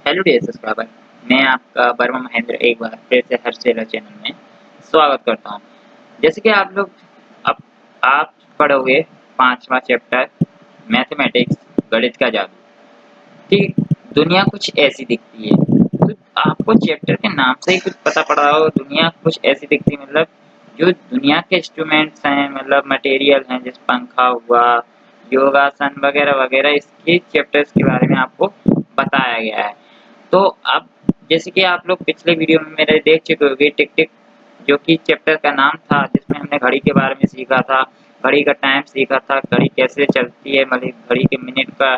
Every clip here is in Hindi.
हेलो डियर सब्सक्राइबर, मैं आपका वर्मा महेंद्र एक बार फिर से हर सेलर चैनल में स्वागत करता हूं। जैसे कि आप लोग अब आप पढ़ोगे 5वां चैप्टर मैथमेटिक्स गणित का जादू कि दुनिया कुछ ऐसी दिखती है। तो आपको चैप्टर के नाम से ही कुछ पता पड़ रहा हो, दुनिया कुछ ऐसी दिखती है मतलब जो दुनिया के इंस्ट्रूमेंट्स हैं, मतलब मटेरियल हैं, जैसे पंखा हुआ, योगासन वगैरह वगैरह, इसके चैप्टर्स के बारे में आपको बताया गया है। तो अब जैसे कि आप लोग पिछले वीडियो में मेरे देख चुके होंगे टिक टिक, जो कि चैप्टर का नाम था, जिसमें हमने घड़ी के बारे में सीखा था, घड़ी का टाइम सीखा था, घड़ी कैसे चलती है, मतलब घड़ी के मिनट का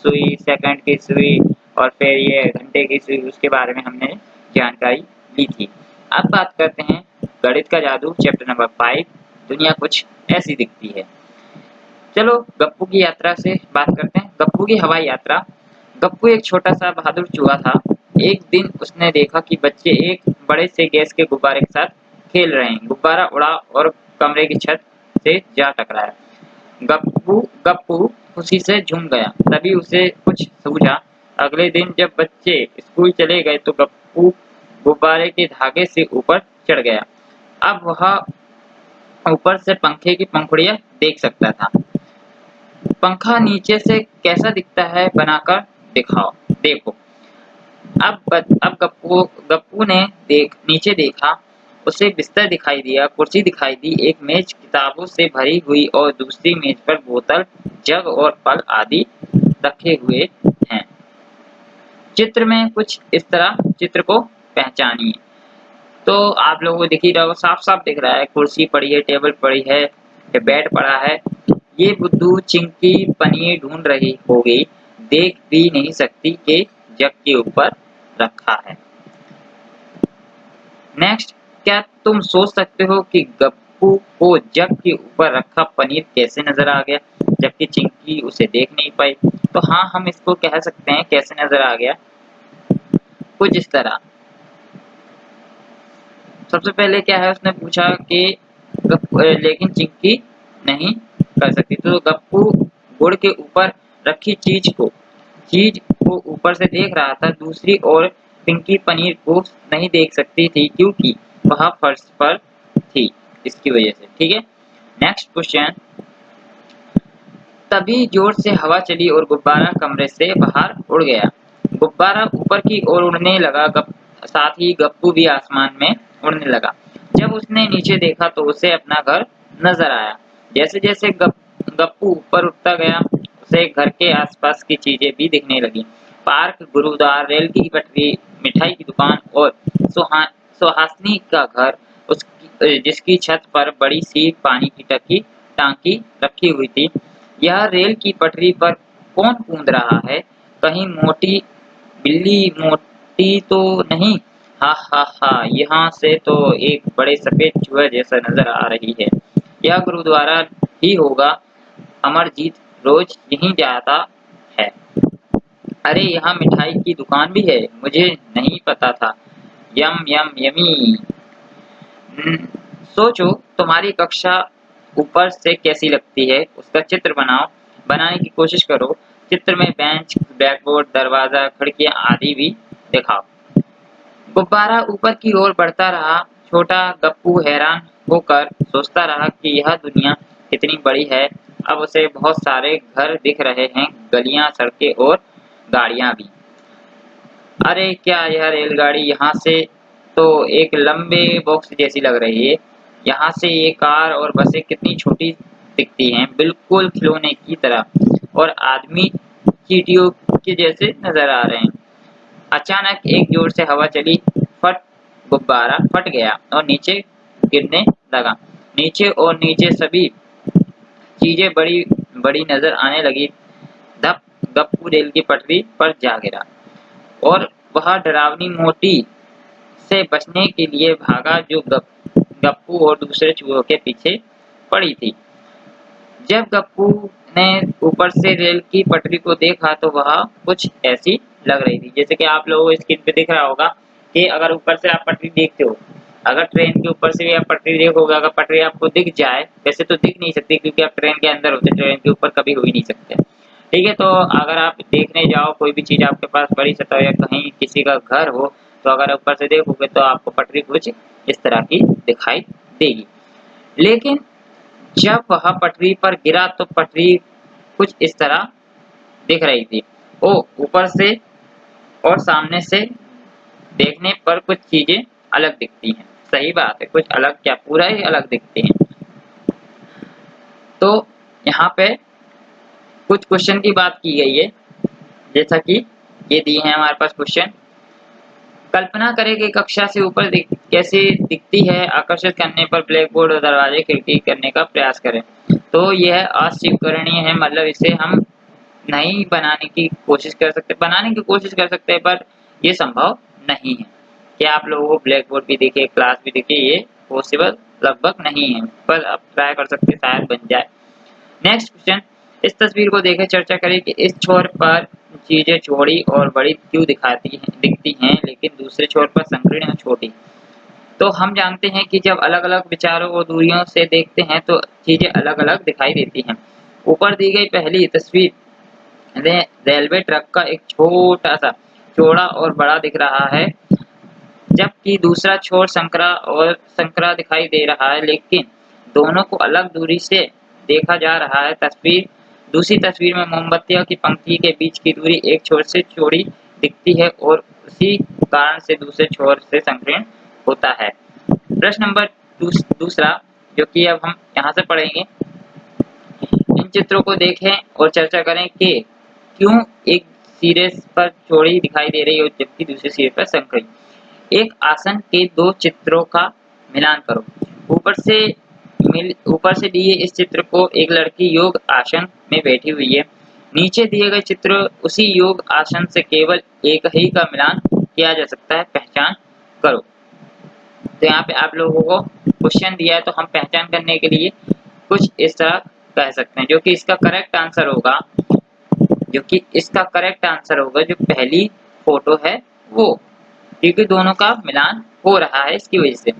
सुई, सेकंड की सुई और फिर ये घंटे की सुई, उसके बारे में हमने जानकारी ली थी। अब बात करते हैं गणित का जादू चैप्टर नंबर 5, दुनिया कुछ ऐसी दिखती है। चलो गप्पू की यात्रा से बात करते हैं। गप्पू की हवाई यात्रा। गप्पू एक छोटा सा बहादुर चूहा था। एक दिन उसने देखा कि बच्चे एक बड़े से गैस के गुब्बारे के साथ खेल रहे हैं। गुब्बारा उड़ा और कमरे की छत से जा टकराया। गप्पू गप्पू खुशी से झूम गया। तभी उसे कुछ सूझा। अगले दिन जब बच्चे स्कूल चले गए तो गप्पू गुब्बारे के धागे से ऊपर चढ़ गया। अब वह ऊपर से पंखे की पंखुड़ियां देख सकता था। पंखा नीचे से कैसा दिखता है बनाकर दिखाओ देखो। अब गप्पू ने नीचे देखा। उसे बिस्तर दिखाई दिया, कुर्सी दिखाई दी, एक मेज किताबों से भरी हुई और दूसरी मेज पर बोतल, जग और फल आदि रखे हुए हैं। चित्र में कुछ इस तरह चित्र को पहचानिए। तो आप लोगों को दिख ही रहा होगा, साफ साफ दिख रहा है। कुर्सी पड़ी है, टेबल पड़ी है, बेड पड़ा है। ये बुद्धू चिंकी पनीर ढूंढ रही होगी, देख भी नहीं सकती कि जग के ऊपर रखा है। नेक्स्ट, क्या तुम सोच सकते हो कि गप्पू को जग के ऊपर रखा पनीर कैसे नजर आ गया, जबकि चिंकी उसे देख नहीं पाई? तो हाँ, हम इसको कह सकते हैं कैसे नजर आ गया, कुछ इस तरह। सबसे पहले क्या है, उसने पूछा कि लेकिन चिंकी नहीं कर सकती। तो गप्पू गुड़ के ऊपर रखी चीज को ऊपर से देख रहा था। दूसरी ओर पिंकी पनीर को नहीं देख सकती थी क्योंकि वह फर्श पर थी, इसकी वजह से। ठीक है, नेक्स्ट क्वेश्चन। तभी जोर से हवा चली और गुब्बारा कमरे से बाहर उड़ गया। गुब्बारा ऊपर की ओर उड़ने लगा, साथ ही गप्पू भी आसमान में उड़ने लगा। जब उसने नीचे देखा तो उसे अपना घर नजर आया। जैसे जैसे गप्पू ऊपर उठता गया, उसे घर के आसपास की चीजें भी दिखने लगी। पार्क, गुरुद्वारा, रेल की पटरी, मिठाई की दुकान और सुहासिनी का घर, उसकी जिसकी छत पर बड़ी सी पानी की टांकी रखी हुई थी। यह रेल की पटरी पर कौन कूद रहा है? कहीं मोटी बिल्ली मोटी तो नहीं? हा हा हा, यहाँ से तो एक बड़े सफेद चूहे जैसा नजर आ रही है। यह गुरुद्वारा ही होगा। अमरजीत रोज यहीं जाता है। अरे यहाँ मिठाई की दुकान भी है, मुझे नहीं पता था। यम यम यमी। सोचो तुम्हारी कक्षा ऊपर से कैसी लगती है, उसका चित्र बनाओ। बनाने की कोशिश करो। चित्र में बेंच, ब्लैकबोर्ड, दरवाजा, खिड़कियां आदि भी दिखाओ। गुब्बारा ऊपर की ओर बढ़ता रहा। छोटा गप्पू हैरान होकर सोचता रहा कि यह दुनिया कितनी बड़ी है। अब उसे बहुत सारे घर दिख रहे हैं, गलियां, सड़कें और गाड़ियां भी। अरे क्या यह रेलगाड़ी यहाँ से तो एक लंबे बॉक्स जैसी लग रही है। यहाँ से ये कार और बसें कितनी छोटी दिखती हैं, बिल्कुल खिलौने की तरह। और आदमी चींटियों के जैसे नजर आ रहे हैं। अचानक एक जोर से हवा चली, फट, गुब्बारा फट गया और नीचे गिरने लगा। नीचे और नीचे सभी चीजें बड़ी बड़ी नजर आने लगी। धप, गप्पू रेल की पटरी पर जा गिरा और वह डरावनी मोटी से बचने के लिए भागा जो गप्पू और दूसरे चूहों के पीछे पड़ी थी। जब गप्पू ने ऊपर से रेल की पटरी को देखा तो वह कुछ ऐसी लग रही थी, जैसे कि आप लोगों को स्क्रीन पे दिख रहा होगा कि अगर ऊपर से आप पटरी देखते हो, अगर ट्रेन के ऊपर से भी आप पटरी देखोगे, अगर पटरी आपको दिख जाए, वैसे तो दिख नहीं सकती क्योंकि आप ट्रेन के अंदर होते, ट्रेन के ऊपर कभी हो ही नहीं सकते। ठीक है, तो अगर आप देखने जाओ कोई भी चीज आपके पास बड़ी सतह या कहीं किसी का घर हो, तो अगर ऊपर से देखोगे तो आपको पटरी कुछ इस तरह की दिखाई देगी। लेकिन जब वह पटरी पर गिरा तो पटरी कुछ इस तरह दिख रही थी। ओ ऊपर से और सामने से देखने पर कुछ चीजें अलग दिखती हैं। सही बात है, कुछ अलग क्या, पूरा ही अलग दिखते हैं। तो यहाँ पे कुछ क्वेश्चन की बात की गई है, जैसा कि ये दिए हैं हमारे पास क्वेश्चन। कल्पना करें कि कक्षा से ऊपर कैसे दिखती है, आकर्षित करने पर ब्लैक बोर्ड और दरवाजे खिड़की करने का प्रयास करें। तो यह अस्वीकरणीय है, मतलब इसे हम नहीं बनाने की कोशिश कर सकते, बनाने की कोशिश कर सकते हैं पर ये संभव नहीं है कि आप लोगों को ब्लैक बोर्ड भी दिखे, क्लास भी दिखे, ये पॉसिबल लगभग नहीं है, पर आप ट्राई कर सकते, शायद बन जाए। नेक्स्ट क्वेश्चन, इस तस्वीर को देखें, चर्चा करें कि इस छोर पर चीजें चौड़ी और बड़ी क्यों दिखती हैं, लेकिन दूसरे छोर पर संकीर्ण और छोटी। तो हम जानते हैं कि जब अलग-अलग विचारों और दूरियों से देखते हैं तो चीजें अलग-अलग दिखाई देती हैं। ऊपर दी गई पहली तस्वीर रेलवे ट्रैक का एक छोटा सा चौड़ा और बड़ा दिख रहा है, जबकि दूसरा छोर संकरा दिखाई दे रहा है, लेकिन दोनों को अलग दूरी से देखा जा रहा है। दूसरी तस्वीर में मोमबत्तियों की पंक्ति के बीच की दूरी एक छोर से चौड़ी दिखती है और उसी कारण से दूसरे छोर से संकीर्ण होता है। प्रश्न नंबर दूसरा, जो कि अब हम यहाँ से पढ़ेंगे, इन चित्रों को देखें और चर्चा करें कि क्यों एक सिरे पर चौड़ी दिखाई दे रही है जबकि दूसरे सिरे पर संकीर्ण। एक आसन के दो चित्रों का मिलान करो। ऊपर से दिए इस चित्र को एक लड़की योग आसन में बैठी हुई है। नीचे दिए गए चित्र उसी योग आसन से केवल एक ही का मिलान किया जा सकता है, पहचान करो। तो यहाँ पे आप लोगों को क्वेश्चन दिया है, तो हम पहचान करने के लिए कुछ इस तरह कह सकते हैं, जो कि इसका करेक्ट आंसर होगा जो पहली फोटो है वो, क्योंकि दोनों का मिलान हो रहा है इसकी वजह से।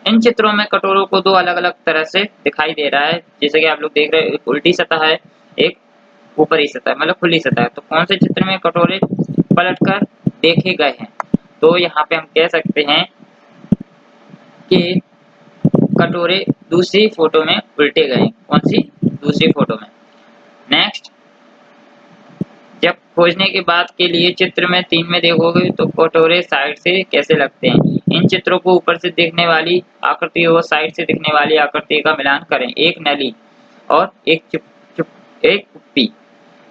इन चित्रों में कटोरों को दो अलग-अलग तरह से दिखाई दे रहा है, जैसे कि आप लोग देख रहे हैं, एक उल्टी सतह है, एक ऊपरी सतह, मतलब खुली सतह है। तो कौन से चित्र में कटोरे पलटकर देखे गए हैं? तो यहाँ पे हम कह सकते हैं कि कटोरे दूसरी फोटो में उल्टे गए। कौन सी? दूसरी फोटो में। नेक्स्ट, जब खोजने के बाद के लिए चित्र में 3 में देखोगे तो कटोरे साइड से कैसे लगते हैं। इन चित्रों को ऊपर से दिखने वाली आकृति और साइड से दिखने वाली आकृति का मिलान करें। एक नली और एक कुप्पी।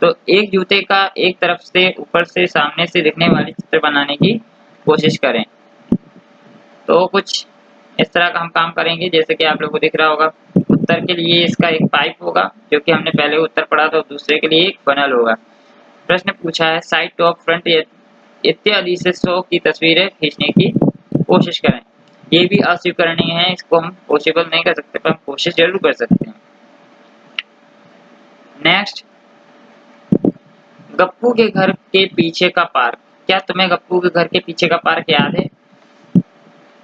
तो एक जूते का एक तरफ से ऊपर से सामने से दिखने वाली चित्र बनाने की कोशिश करें। तो कुछ इस तरह का हम काम करेंगे, जैसे कि आप लोगों को दिख रहा होगा। उत्तर के लिए इसका एक पाइप होगा, जो कि हमने पहले उत्तर पढ़ा था, दूसरे के लिए एक फनल होगा। प्रश्न पूछा है, साइड, टॉप, फ्रंट इत्यादि से 100 की तस्वीरें खींचने की कोशिश करें। ये भी अस्वीकरणीय है, इसको हम पॉसिबल नहीं कर सकते, पर हम कोशिश जरूर कर सकते हैं। नेक्स्ट, गप्पू के घर के पीछे का पार्क। क्या तुम्हें गप्पू के घर के पीछे का पार्क याद है?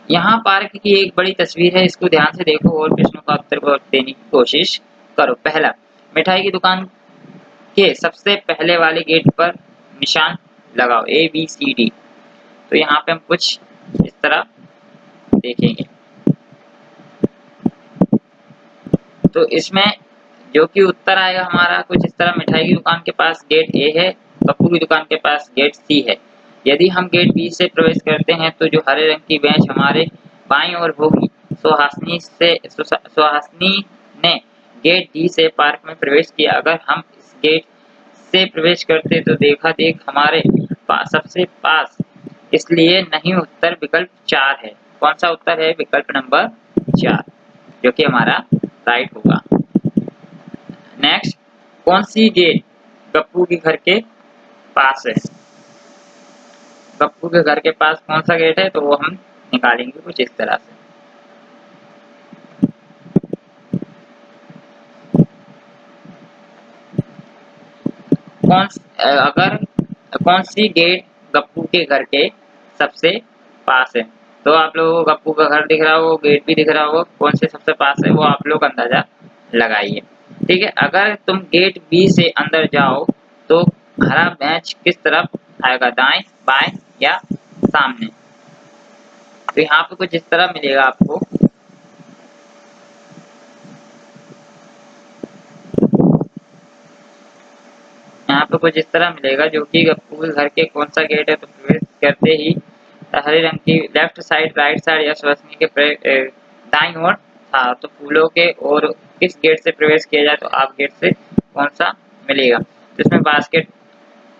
यहाँ पार्क की एक बड़ी तस्वीर है, इसको ध्यान से देखो और प्रश्नों का उत्तर देने की कोशिश करो। पहला, मिठाई की दुकान के सबसे पहले वाले गेट पर निशान लगाओ, ABCD। तो यहाँ पे हम कुछ इस तरह देखेंगे। तो इसमें जो कि उत्तर आएगा हमारा कुछ इस तरह, मिठाई की दुकान के पास गेट A है, गप्पू की दुकान के पास गेट C है। यदि हम गेट B से प्रवेश करते हैं तो जो हरे रंग की बेंच हमारे बाईं ओर होगी। सुहासिनी ने गेट D से पार्क में प्रवेश किया। अगर हम इस गेट से प्रवेश करते तो देखा हमारे सबसे पास, इसलिए नहीं, उत्तर विकल्प 4 है। कौन सा उत्तर है? विकल्प नंबर 4, जो कि हमारा राइट होगा। नेक्स्ट, कौन सी गेट गप्पू के घर के पास है? गप्पू के घर के पास कौन सा गेट है? तो वो हम निकालेंगे कुछ इस तरह से। कौन सी गेट गप्पू के घर के सबसे पास है? तो आप लोगों को गप्पू का घर दिख रहा हो, गेट भी दिख रहा हो, कौन से सबसे पास है वो आप लोग अंदाजा लगाइए। ठीक है, अगर तुम गेट B से अंदर जाओ तो हरा मैच किस तरफ आएगा, दाएं, बाएं या सामने। तो यहाँ पे कुछ इस तरह मिलेगा आपको, यहाँ पे कुछ इस तरह मिलेगा, जो कि आपको घर के कौन सा गेट है, तो प्रवेश करते ही हरे रंग की लेफ्ट साइड, राइट साइड या श्वसनी के दाईं ओर था। तो फूलों के और किस गेट से प्रवेश किया जाए, तो आप गेट से कौन सा मिलेगा। तो इसमें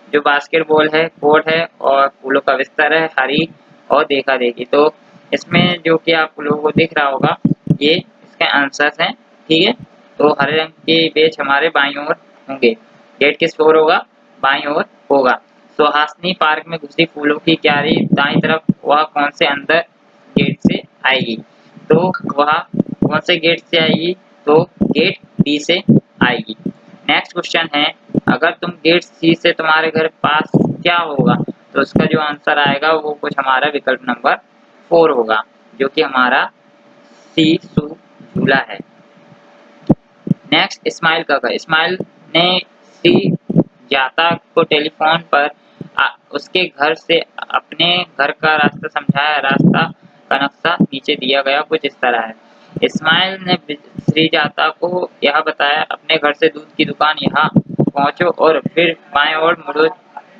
जो बास्केटबॉल है, कोर्ट है और फूलों का बिस्तर है, हरी और देखा देखी। तो इसमें जो कि आप लोगों को दिख रहा होगा, ये इसके आंसर्स हैं, ठीक है। तो हरे रंग के पेज हमारे बाईं ओर होंगे, गेट किस ओर होगा, बाईं ओर होगा। सुहासनी पार्क में घुसी फूलों की क्यारी दाईं तरफ, वह कौन से अंदर गेट से आएगी, तो वह कौन से गेट से आएगी, तो गेट डी से आएगी। नेक्स्ट क्वेश्चन है, अगर तुम गेट सी से तुम्हारे घर पास क्या होगा, तो उसका जो आंसर आएगा वो कुछ हमारा विकल्प नंबर 4 होगा, जो कि हमारा सी सू झूला है। नेक्स्ट, इस्माइल काका, इस्माइल ने सी जाता को टेलीफोन पर उसके घर से अपने घर का रास्ता समझाया। रास्ता का नक्शा नीचे दिया गया कुछ इस तरह है। इस्माइल ने श्रीजाता को यह बताया, अपने घर से दूध की दुकान यहाँ पहुँचो और फिर बाएं ओर मुड़ो,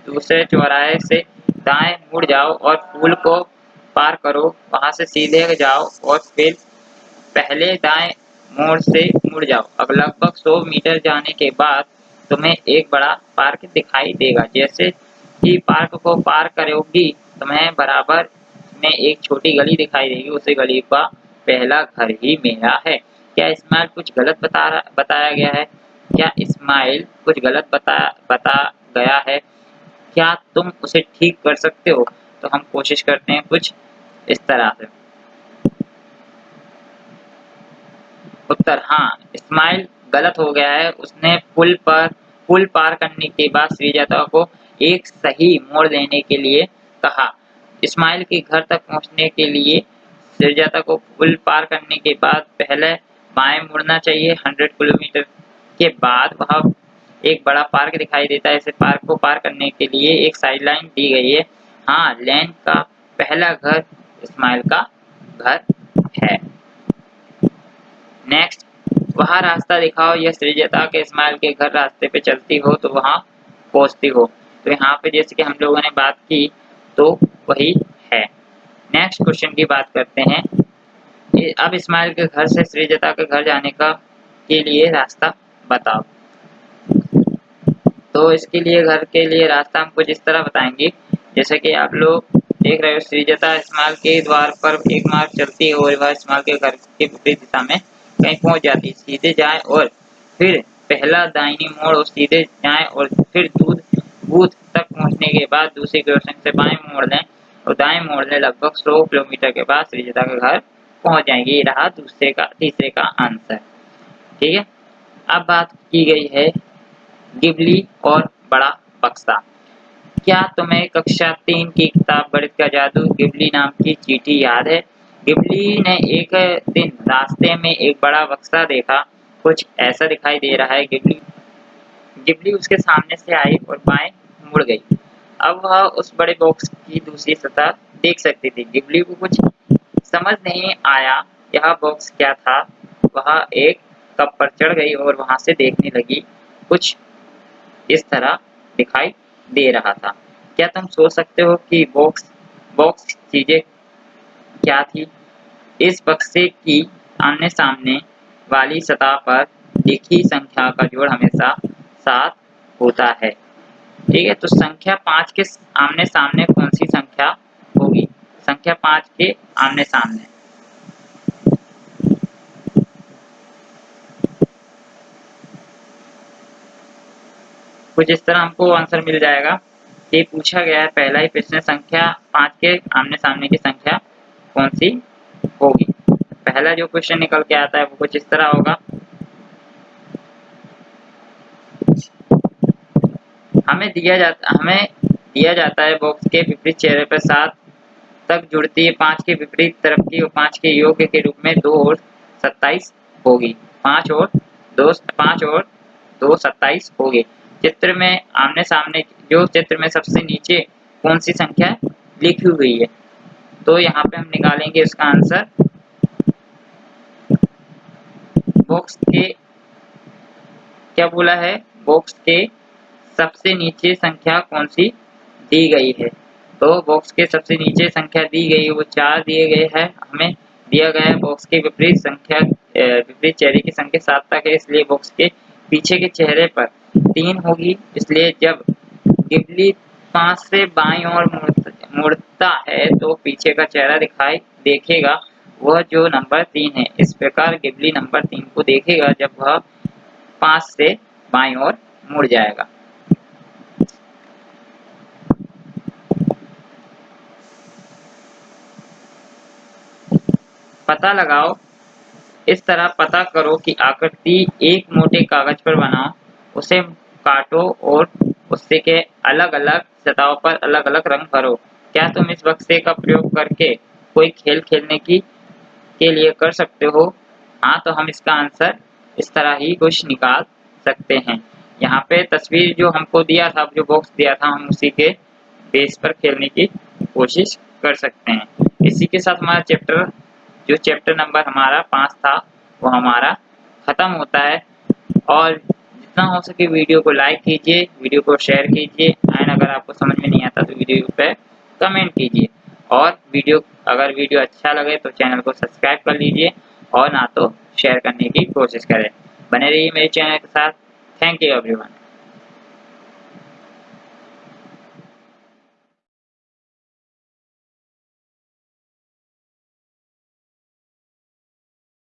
दूसरे चौराहे से दाएं मुड़ जाओ और फूल को पार करो, वहां से सीधे जाओ और फिर पहले दाएं मोड़ से मुड़ जाओ। अब लगभग 100 मीटर जाने के बाद तुम्हें एक बड़ा पार्क दिखाई देगा। जैसे ही पार्क को पार करोगी, तुम्हें बराबर में एक छोटी गली दिखाई देगी, उसी गली का पहला घर ही मेरा है। क्या इस्माइल कुछ गलत बताया गया है, क्या इस्माइल कुछ गलत बता गया है, क्या तुम उसे ठीक कर सकते हो। तो हम कोशिश करते हैं कुछ इस तरह से। उत्तर, हाँ, इस्माइल गलत हो गया है। उसने पुल पार करने के बाद श्रीजाता को एक सही मोड़ लेने के लिए कहा। इस्माइल के घर तक पहुंचने के लिए श्रीजाता को पुल पार करने के बाद पहले बाएं मुड़ना चाहिए। 100 किलोमीटर के बाद वह एक बड़ा पार्क दिखाई देता है। इसे पार्क को पार करने के लिए एक साइड लाइन दी गई है। हाँ, लेन का पहला घर इस्माइल का घर है। नेक्स्ट, वहाँ रास्ता दिखाओ, यह श्रीजाता के इस्माइल के घर रास्ते पे चलती हो तो वहाँ पहुँचती हो। तो यहाँ पे जैसे कि हम लोगों ने बात की, तो वही है। नेक्स्ट क्वेश्चन की बात करते हैं। अब इस्माइल के घर से श्रीजाता के घर जाने के लिए रास्ता बताओ। तो इसके लिए घर के लिए रास्ता हम कुछ इस तरह बताएंगे, जैसे कि आप लोग देख रहे हो, श्रीजाता इस्माइल के द्वार पर एक मार्ग चलती है और वह इस्माइल के घर के विपरीत दिशा में कहीं पहुंच जाती है। सीधे जाएं और फिर पहला दाहिनी मोड़ और सीधे जाएं और फिर दूध बूथ तक पहुंचने के बाद दूसरी क्रॉसिंग से बाएं मोड़ लें और दाएं मोड़ लें। लगभग 100 किलोमीटर के बाद श्रीजाता के घर पहुंच जाएंगे। ये रहा तीसरे का आंसर, ठीक है। अब बात की गई है गिबली और बड़ा बक्सा। क्या तुम्हें कक्षा 3 की किताब गणित का जादू गिबली नाम की चींटी याद है। गिबली ने एक दिन रास्ते में एक बड़ा बक्सा देखा, कुछ ऐसा दिखाई दे रहा है। गिबली उसके सामने से आई और बाएं मुड़ गई। अब वह उस बड़े बॉक्स की दूसरी सतह देख सकती थी। गिबली को कुछ समझ नहीं आया यह बॉक्स क्या था। वह एक कप पर चढ़ गई और वहां से देखने लगी। कुछ इस तरह दिखाई दे रहा था। क्या तुम सोच सकते हो कि बॉक्स चीजें क्या थी। इस बक्से की आमने सामने वाली सतह पर लिखी संख्या का जोड़ हमेशा 7 होता है, ठीक है। तो संख्या 5 के आमने सामने कौन सी संख्या होगी, संख्या 5 के आमने सामने। कुछ इस तरह हमको आंसर मिल जाएगा। ये पूछा गया है पहला ही प्रश्न, संख्या 5 के आमने सामने की संख्या कौन सी होगी। पहला जो क्वेश्चन निकल के आता है वो कुछ इस तरह होगा। हमें दिया जाता है बॉक्स के विपरीत चेहरे पर 7 तक जुड़ती है 5 के विपरीत तरफ की और 5 के योग के रूप में 2 और 27 होगी। 5 और 2 27 होगी। चित्र में आमने सामने जो चित्र में सबसे नीचे कौन सी संख्या लिखी हुई है। तो यहाँ पे हम निकालेंगे इसका आंसर। बॉक्स के क्या बोला है, बॉक्स के सबसे नीचे संख्या कौन सी दी गई है। तो बॉक्स के सबसे नीचे संख्या दी गई है वो 4 दिए गए है, हमें दिया गया है बॉक्स के विपरीत संख्या विपरीत चेहरे की संख्या 7 तक है, इसलिए बॉक्स के पीछे के चेहरे पर 3 होगी। इसलिए जब गिबली 5 से बाईं ओर मुड़ता है तो पीछे का चेहरा देखेगा वह जो नंबर 3 है। इस प्रकार गिबली नंबर 3 को देखेगा जब वह 5 से बाईं ओर मुड़ जाएगा। पता लगाओ। इस तरह पता करो कि आकृति एक मोटे कागज पर बनाओ, उसे काटो और उससे के अलग-अलग सतहों पर अलग-अलग रंग भरो। क्या तुम इस बक्से का प्रयोग करके कोई खेल खेलने के लिए कर सकते हो? हाँ, तो हम इसका आंसर इस तरह ही कुछ निकाल सकते हैं। यहाँ पे तस्वीर जो हमको दिया था, जो बॉक्स दिया था, हम उसी के बेस पर खेलने की कोशिश कर सकते हैं। इसी के साथ हमारा चैप्टर नंबर हमारा 5 था वो हमारा खत्म होता है। और जितना हो सके वीडियो को लाइक कीजिए, वीडियो को शेयर कीजिए एंड अगर आपको समझ में नहीं आता तो वीडियो पे कमेंट कीजिए। और अगर वीडियो अच्छा लगे तो चैनल को सब्सक्राइब कर लीजिए और ना तो शेयर करने की कोशिश करें। बने रहिए मेरे चैनल के साथ। Thank you everyone.